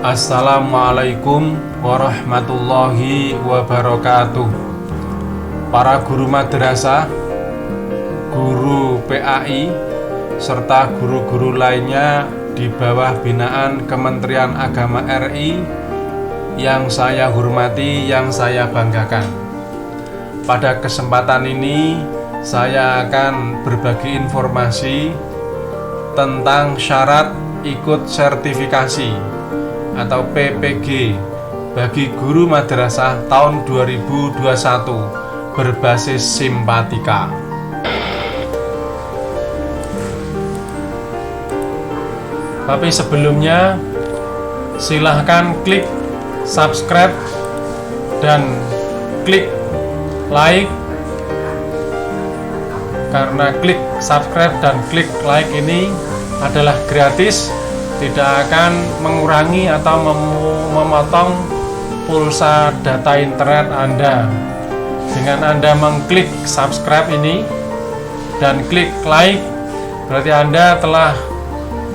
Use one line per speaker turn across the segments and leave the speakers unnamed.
Assalamualaikum warahmatullahi wabarakatuh. Para guru madrasah, guru PAI, serta guru-guru lainnya di bawah binaan Kementerian Agama RI yang saya hormati, yang saya banggakan. Pada kesempatan ini saya akan berbagi informasi tentang syarat ikut sertifikasi atau PPG bagi guru madrasah tahun 2021 berbasis Simpatika. Tapi sebelumnya silahkan klik subscribe dan klik like, karena klik subscribe dan klik like ini adalah gratis, tidak akan mengurangi atau memotong pulsa data internet Anda. Dengan Anda mengklik subscribe ini dan klik like, berarti Anda telah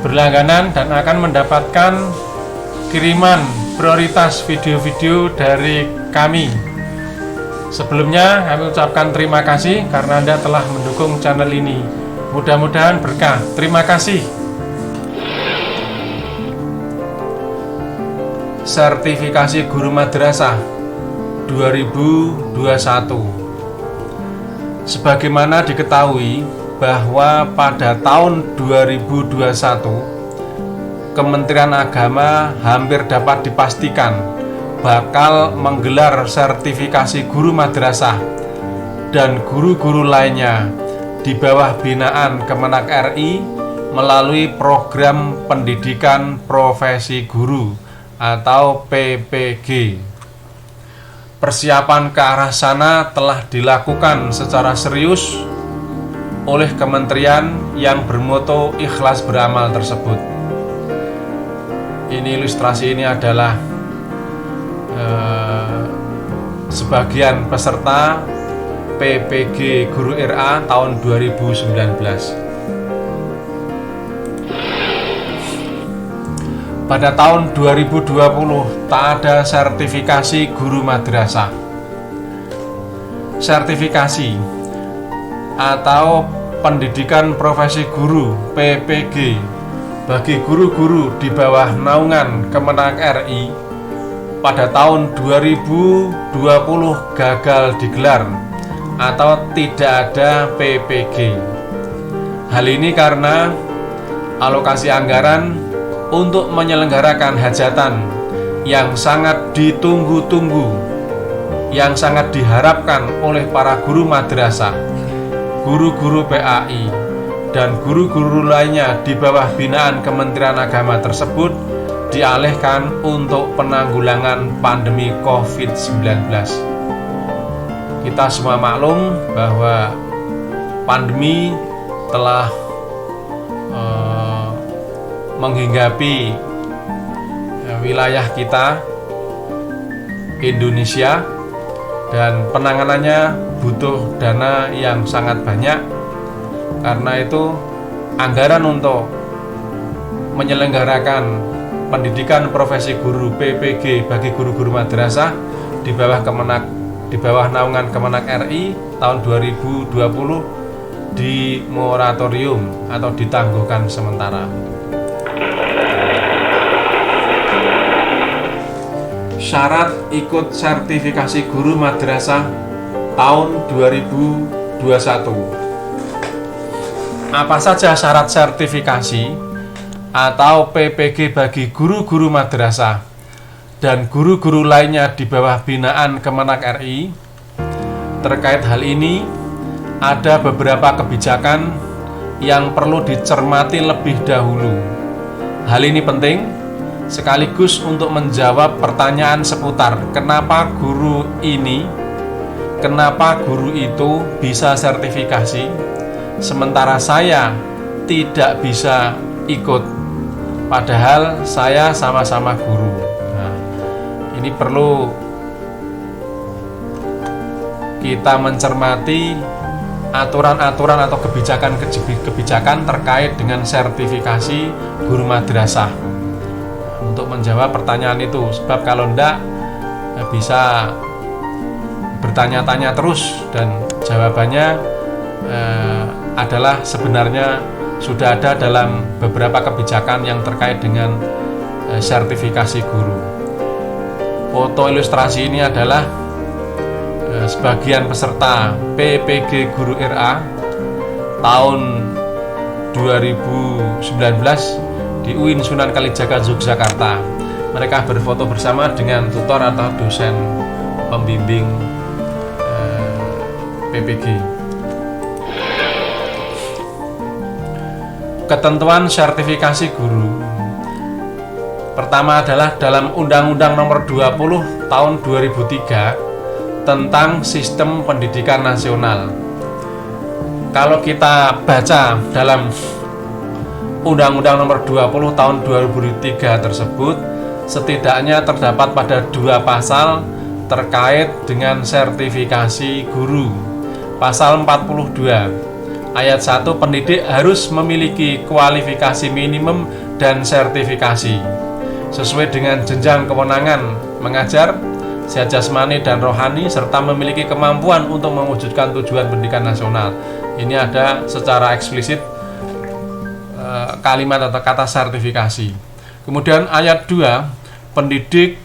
berlangganan dan akan mendapatkan kiriman prioritas video-video dari kami. Sebelumnya kami ucapkan terima kasih karena Anda telah mendukung channel ini. Mudah-mudahan berkah. Terima kasih. Sertifikasi Guru Madrasah 2021. Sebagaimana diketahui bahwa pada tahun 2021 Kementerian Agama hampir dapat dipastikan bakal menggelar sertifikasi guru madrasah dan guru-guru lainnya di bawah binaan Kemenak RI melalui program pendidikan profesi guru atau PPG. Persiapan ke arah sana telah dilakukan secara serius oleh kementerian yang bermoto ikhlas beramal tersebut. Ini ilustrasi ini adalah sebagian peserta PPG Guru RA tahun 2019. Pada tahun 2020 tak ada sertifikasi guru madrasah. Sertifikasi atau pendidikan profesi guru PPG bagi guru-guru di bawah naungan Kemenak RI pada tahun 2020 gagal digelar atau tidak ada PPG. Hal ini karena alokasi anggaran untuk menyelenggarakan hajatan yang sangat ditunggu-tunggu, yang sangat diharapkan oleh para guru madrasah, guru-guru PAI, dan guru-guru lainnya di bawah binaan Kementerian Agama tersebut dialihkan untuk penanggulangan pandemi COVID-19. Kita semua maklum bahwa pandemi telah menghinggapi wilayah kita, Indonesia, dan penanganannya butuh dana yang sangat banyak. Karena itu anggaran untuk menyelenggarakan pendidikan profesi guru PPG bagi guru-guru madrasah di bawah naungan Kemenak RI tahun 2020 di moratorium atau ditangguhkan sementara. Syarat ikut sertifikasi guru madrasah tahun 2021. Apa saja syarat sertifikasi atau PPG bagi guru-guru madrasah dan guru-guru lainnya di bawah binaan Kemenak RI? Terkait hal ini, ada beberapa kebijakan yang perlu dicermati lebih dahulu. Hal ini penting sekaligus untuk menjawab pertanyaan seputar kenapa guru itu bisa sertifikasi, sementara saya tidak bisa ikut. Padahal saya sama-sama guru. Nah, ini perlu kita mencermati aturan-aturan atau kebijakan-kebijakan terkait dengan sertifikasi guru madrasah. untuk menjawab pertanyaan itu. Sebab kalau enggak bisa bertanya-tanya terus dan jawabannya adalah sebenarnya sudah ada dalam beberapa kebijakan yang terkait dengan sertifikasi guru. Foto ilustrasi ini adalah sebagian peserta PPG Guru RA tahun 2019 di UIN Sunan Kalijaga Yogyakarta. Mereka berfoto bersama dengan tutor atau dosen pembimbing PPG. Ketentuan sertifikasi guru. Pertama adalah dalam Undang-Undang Nomor 20 Tahun 2003 tentang Sistem Pendidikan Nasional. Kalau kita baca dalam Undang-Undang Nomor 20 Tahun 2003 tersebut, setidaknya terdapat pada 2 pasal terkait dengan sertifikasi guru. Pasal 42 Ayat 1, pendidik harus memiliki kualifikasi minimum dan sertifikasi sesuai dengan jenjang kewenangan mengajar, sehat jasmani dan rohani, serta memiliki kemampuan untuk mewujudkan tujuan pendidikan nasional. Ini ada secara eksplisit kalimat atau kata sertifikasi. Kemudian ayat 2, pendidik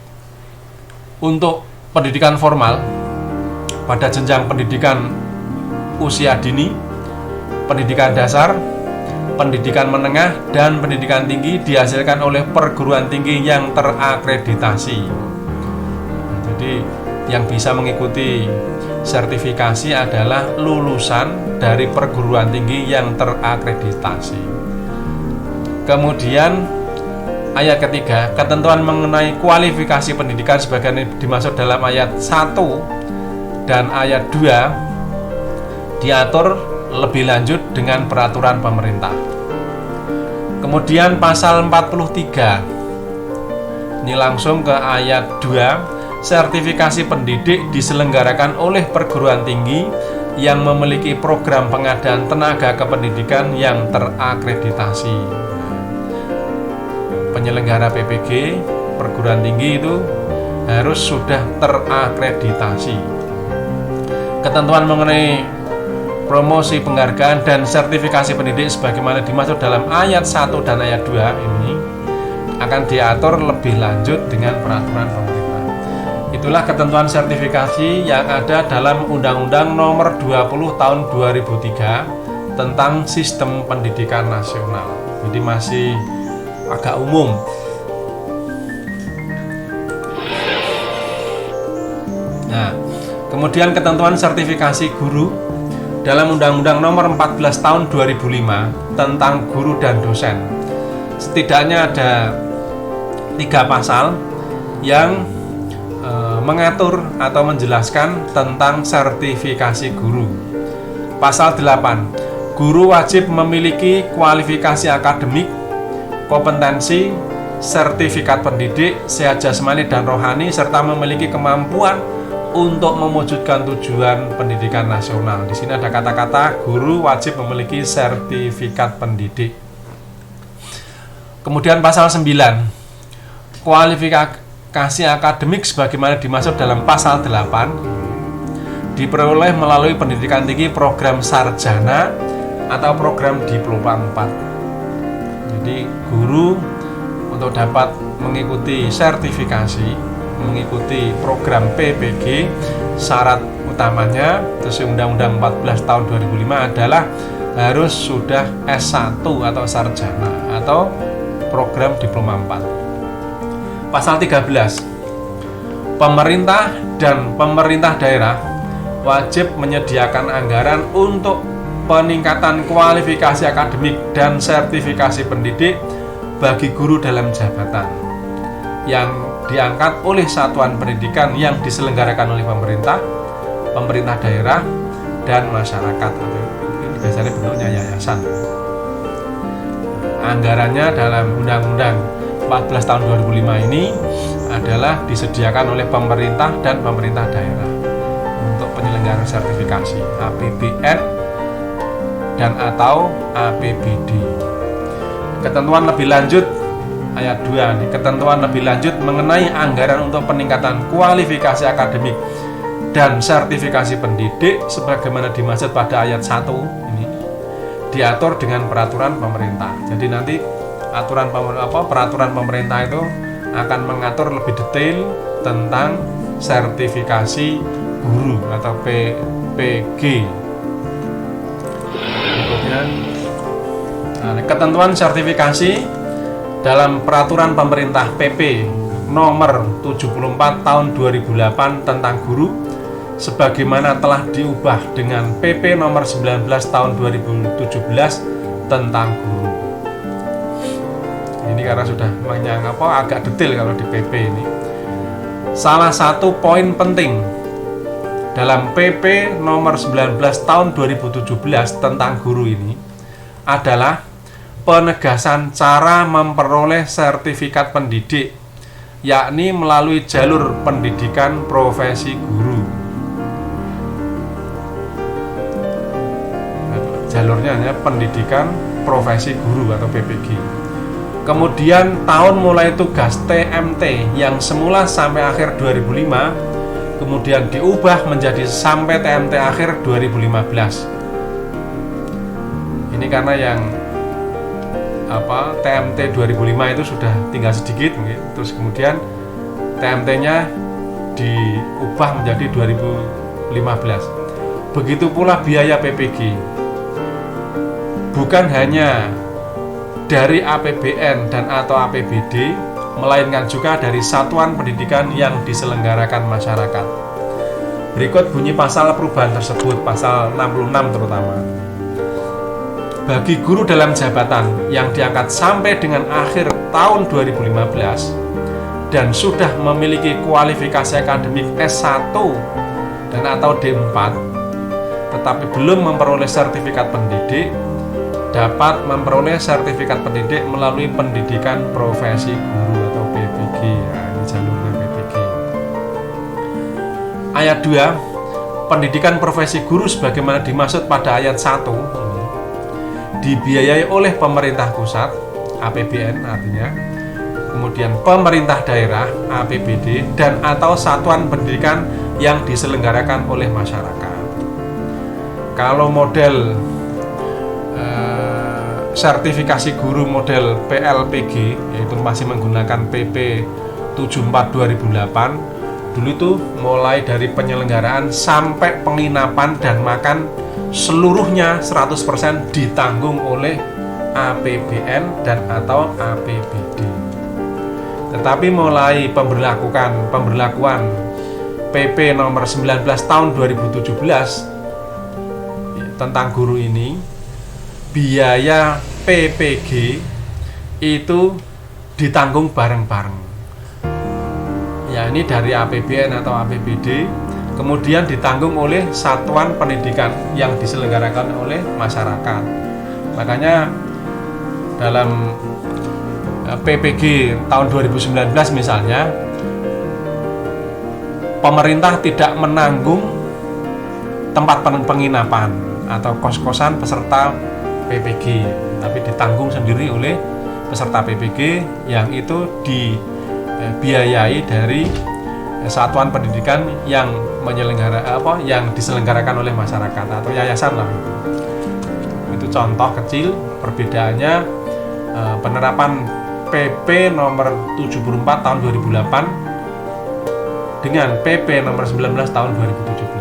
untuk pendidikan formal pada jenjang pendidikan usia dini, pendidikan dasar, pendidikan menengah, dan pendidikan tinggi dihasilkan oleh perguruan tinggi yang terakreditasi. Jadi yang bisa mengikuti sertifikasi adalah lulusan dari perguruan tinggi yang terakreditasi. Kemudian ayat ketiga, ketentuan mengenai kualifikasi pendidikan sebagian dimaksud dalam ayat 1 dan ayat 2 diatur lebih lanjut dengan peraturan pemerintah. Kemudian pasal 43, ini langsung ke ayat 2, sertifikasi pendidik diselenggarakan oleh perguruan tinggi yang memiliki program pengadaan tenaga kependidikan yang terakreditasi. Penyelenggara PPG perguruan tinggi itu harus sudah terakreditasi. Ketentuan mengenai promosi, penghargaan, dan sertifikasi pendidik sebagaimana dimaksud dalam ayat 1 dan ayat 2 ini akan diatur lebih lanjut dengan peraturan pemerintah. Itulah ketentuan sertifikasi yang ada dalam Undang-Undang Nomor 20 Tahun 2003 tentang Sistem Pendidikan Nasional. Jadi masih agak umum. Nah, kemudian ketentuan sertifikasi guru dalam Undang-Undang Nomor 14 Tahun 2005 tentang guru dan dosen. Setidaknya ada 3 pasal yang mengatur atau menjelaskan tentang sertifikasi guru. Pasal 8, guru wajib memiliki kualifikasi akademik, kompetensi, sertifikat pendidik, sehat jasmani dan rohani, serta memiliki kemampuan untuk mewujudkan tujuan pendidikan nasional. Di sini ada kata-kata guru wajib memiliki sertifikat pendidik. Kemudian pasal 9, kualifikasi akademik sebagaimana dimaksud dalam pasal 8 diperoleh melalui pendidikan tinggi, program sarjana atau program diploma 4. Jadi guru untuk dapat mengikuti sertifikasi, mengikuti program PPG, syarat utamanya sesuai Undang-Undang 14 tahun 2005 adalah harus sudah S1 atau sarjana atau program diploma 4. Pasal 13, pemerintah dan pemerintah daerah wajib menyediakan anggaran untuk peningkatan kualifikasi akademik dan sertifikasi pendidik bagi guru dalam jabatan yang diangkat oleh satuan pendidikan yang diselenggarakan oleh pemerintah, pemerintah daerah, dan masyarakat. Ini biasanya bentuknya yayasan. Anggarannya dalam Undang-Undang 14 tahun 2005 ini adalah disediakan oleh pemerintah dan pemerintah daerah untuk penyelenggaraan sertifikasi APBN dan atau APBD. Ketentuan lebih lanjut ayat 2 nih, ketentuan lebih lanjut mengenai anggaran untuk peningkatan kualifikasi akademik dan sertifikasi pendidik sebagaimana dimaksud pada ayat 1 ini diatur dengan peraturan pemerintah. Jadi nanti peraturan pemerintah itu akan mengatur lebih detail tentang sertifikasi guru atau PPG. Kemudian ketentuan sertifikasi dalam peraturan pemerintah PP nomor 74 tahun 2008 tentang guru sebagaimana telah diubah dengan PP nomor 19 tahun 2017 tentang guru. Ini karena sudah agak detail kalau di PP ini. Salah satu poin penting dalam PP nomor 19 tahun 2017 tentang guru ini adalah penegasan cara memperoleh sertifikat pendidik, yakni melalui jalur pendidikan profesi guru. Jalurnya hanya pendidikan profesi guru atau PPG. Kemudian tahun mulai tugas TMT yang semula sampai akhir 2005 kemudian diubah menjadi sampai TMT akhir 2015. Ini karena yang TMT 2005 itu sudah tinggal sedikit mungkin. Terus kemudian TMT-nya diubah menjadi 2015. Begitu pula biaya PPG. Bukan hanya dari APBN dan atau APBD, melainkan juga dari satuan pendidikan yang diselenggarakan masyarakat. Berikut bunyi pasal perubahan tersebut, pasal 66 terutama. Bagi guru dalam jabatan yang diangkat sampai dengan akhir tahun 2015 dan sudah memiliki kualifikasi akademik S1 dan atau D4 tetapi belum memperoleh sertifikat pendidik, dapat memperoleh sertifikat pendidik melalui pendidikan profesi guru atau PPG. Nah, ini jalurnya PPG. Ayat 2, pendidikan profesi guru sebagaimana dimaksud pada ayat 1 dibiayai oleh pemerintah pusat, APBN artinya, kemudian pemerintah daerah, APBD, dan atau satuan pendidikan yang diselenggarakan oleh masyarakat. Kalau model sertifikasi guru model PLPG, yaitu masih menggunakan PP 74 2008, dulu itu mulai dari penyelenggaraan sampai penginapan dan makan seluruhnya 100% ditanggung oleh APBN dan atau APBD. Tetapi mulai pemberlakuan PP nomor 19 tahun 2017 tentang guru ini, biaya PPG itu ditanggung bareng-bareng. Ya, ini dari APBN atau APBD, kemudian ditanggung oleh satuan pendidikan yang diselenggarakan oleh masyarakat. Makanya dalam PPG tahun 2019 misalnya, pemerintah tidak menanggung tempat penginapan atau kos-kosan peserta PPG, tapi ditanggung sendiri oleh peserta PPG yang itu dibiayai dari satuan pendidikan yang yang diselenggarakan oleh masyarakat atau yayasan lah. Itu contoh kecil perbedaannya penerapan PP nomor 74 tahun 2008 dengan PP nomor 19 tahun 2017.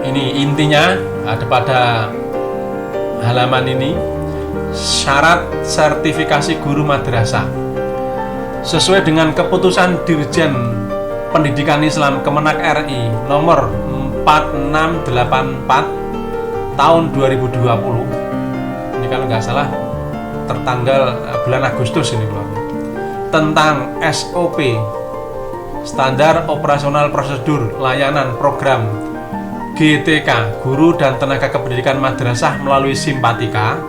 Ini intinya ada pada halaman ini, syarat sertifikasi guru madrasah sesuai dengan keputusan Dirjen Pendidikan Islam Kemenak RI nomor 4684 tahun 2020. Ini kalau nggak salah tertanggal bulan Agustus ini keluarnya, tentang SOP Standar Operasional Prosedur Layanan Program GTK Guru dan Tenaga Kependidikan Madrasah melalui Simpatika.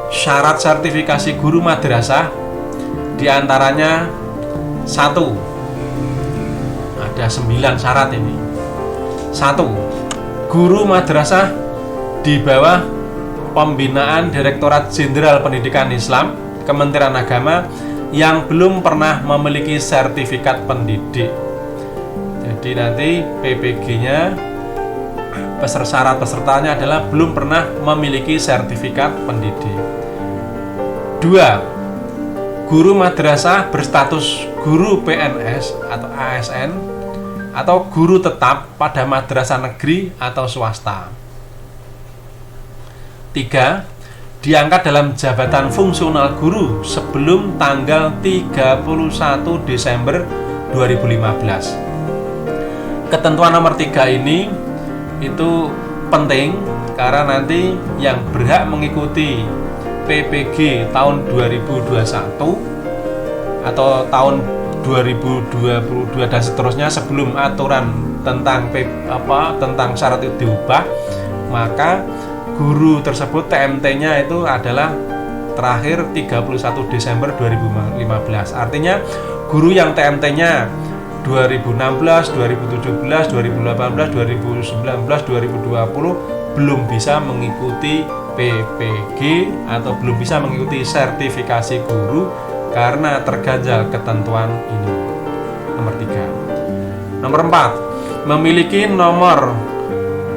Syarat sertifikasi guru madrasah diantaranya 1, ada 9 syarat ini. 1, guru madrasah di bawah pembinaan Direktorat Jenderal Pendidikan Islam Kementerian Agama yang belum pernah memiliki sertifikat pendidik. Jadi nanti PPG-nya syarat pesertanya adalah belum pernah memiliki sertifikat pendidik. 2. Guru madrasah berstatus guru PNS atau ASN atau guru tetap pada madrasah negeri atau swasta. 3. Diangkat dalam jabatan fungsional guru sebelum tanggal 31 Desember 2015. Ketentuan nomor 3 ini itu penting karena nanti yang berhak mengikuti PPG tahun 2021 atau tahun 2022 dan seterusnya sebelum aturan tentang syarat itu diubah, maka guru tersebut TMT-nya itu adalah terakhir 31 Desember 2015. Artinya guru yang TMT-nya 2016, 2017, 2018, 2019, 2020 belum bisa mengikuti PPG atau belum bisa mengikuti sertifikasi guru karena terganjal ketentuan ini. Nomor 3. Nomor 4. Memiliki nomor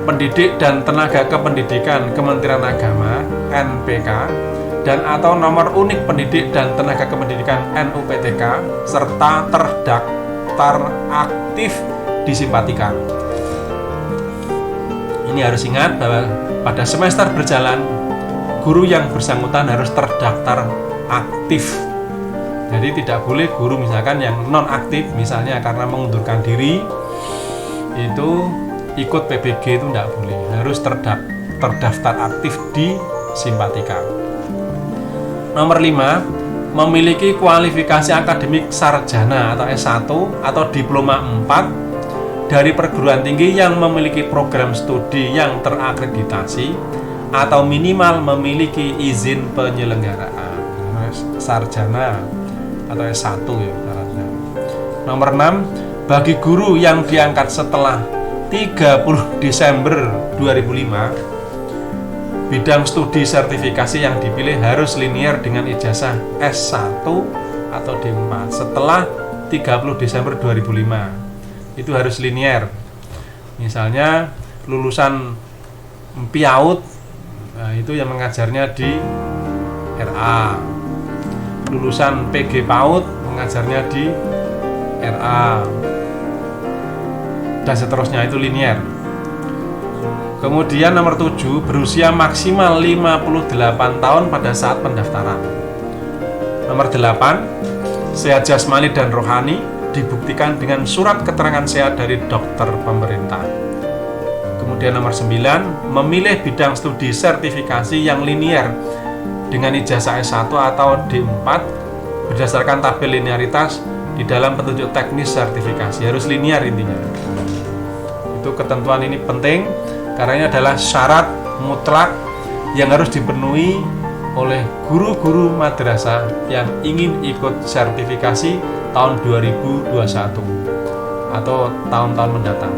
pendidik dan tenaga kependidikan Kementerian Agama (NPK) dan atau nomor unik pendidik dan tenaga kependidikan NUPTK serta terdaftar aktif di Simpatika. Ini harus ingat bahwa pada semester berjalan guru yang bersangkutan harus terdaftar aktif. Jadi tidak boleh guru misalkan yang non aktif misalnya karena mengundurkan diri itu ikut PPG itu tidak boleh, harus terdaftar aktif di Simpatika. Nomor 5, memiliki kualifikasi akademik sarjana atau S1 atau diploma 4 dari perguruan tinggi yang memiliki program studi yang terakreditasi atau minimal memiliki izin penyelenggaraan. Sarjana atau S1 ya sarjana. Nomor 6, bagi guru yang diangkat setelah 30 Desember 2005, bidang studi sertifikasi yang dipilih harus linear dengan ijazah S1 atau D4 setelah 30 Desember 2005. Itu harus linear. Misalnya lulusan PIAUD, nah itu yang mengajarnya di RA. Lulusan PG PAUD mengajarnya di RA. Dan seterusnya, itu linear. Kemudian nomor 7, berusia maksimal 58 tahun pada saat pendaftaran. Nomor 8, sehat jasmani dan rohani dibuktikan dengan surat keterangan sehat dari dokter pemerintah. Kemudian nomor 9, memilih bidang studi sertifikasi yang linear dengan ijazah S1 atau D4 berdasarkan tabel linearitas di dalam petunjuk teknis sertifikasi. Harus linear intinya. Itu ketentuan ini penting karena ini adalah syarat mutlak yang harus dipenuhi oleh guru-guru madrasah yang ingin ikut sertifikasi tahun 2021 atau tahun-tahun mendatang.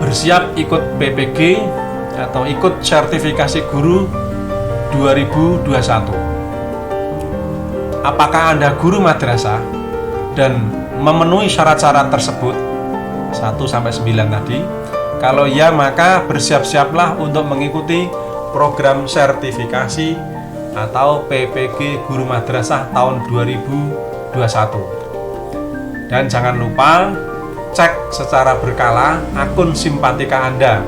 Bersiap ikut PPG atau ikut sertifikasi guru 2021. Apakah Anda guru madrasah dan memenuhi syarat-syarat tersebut 1-9 tadi? Kalau ya, maka bersiap-siaplah untuk mengikuti program sertifikasi atau PPG guru madrasah tahun 2021. Dan jangan lupa cek secara berkala akun Simpatika Anda,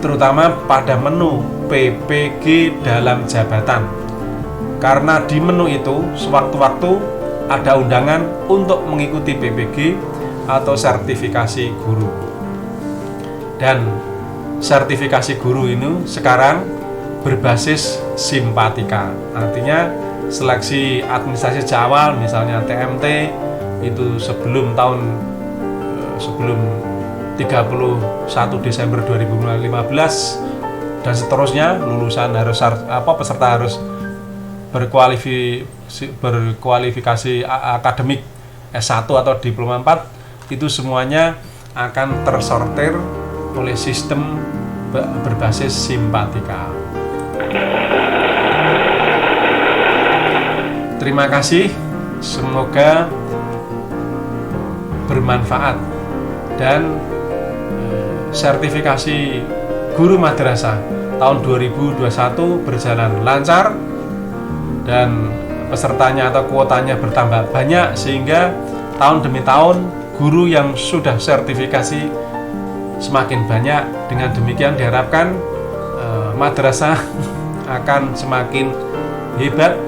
terutama pada menu PPG dalam jabatan. Karena di menu itu sewaktu-waktu ada undangan untuk mengikuti PPG atau sertifikasi guru. Dan sertifikasi guru ini sekarang berbasis Simpatika. Artinya seleksi administrasi awal misalnya TMT itu sebelum 31 Desember 2015 dan seterusnya, lulusan harus peserta harus berkualifikasi akademik S1 atau diploma 4, itu semuanya akan tersortir oleh sistem berbasis simpatika. Terima kasih, semoga bermanfaat dan sertifikasi guru madrasah tahun 2021 berjalan lancar dan pesertanya atau kuotanya bertambah banyak, sehingga tahun demi tahun guru yang sudah sertifikasi semakin banyak. Dengan demikian diharapkan madrasah akan semakin hebat,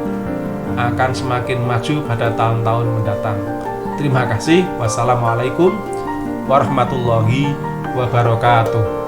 akan semakin maju pada tahun-tahun mendatang. Terima kasih. Wassalamualaikum warahmatullahi wabarakatuh.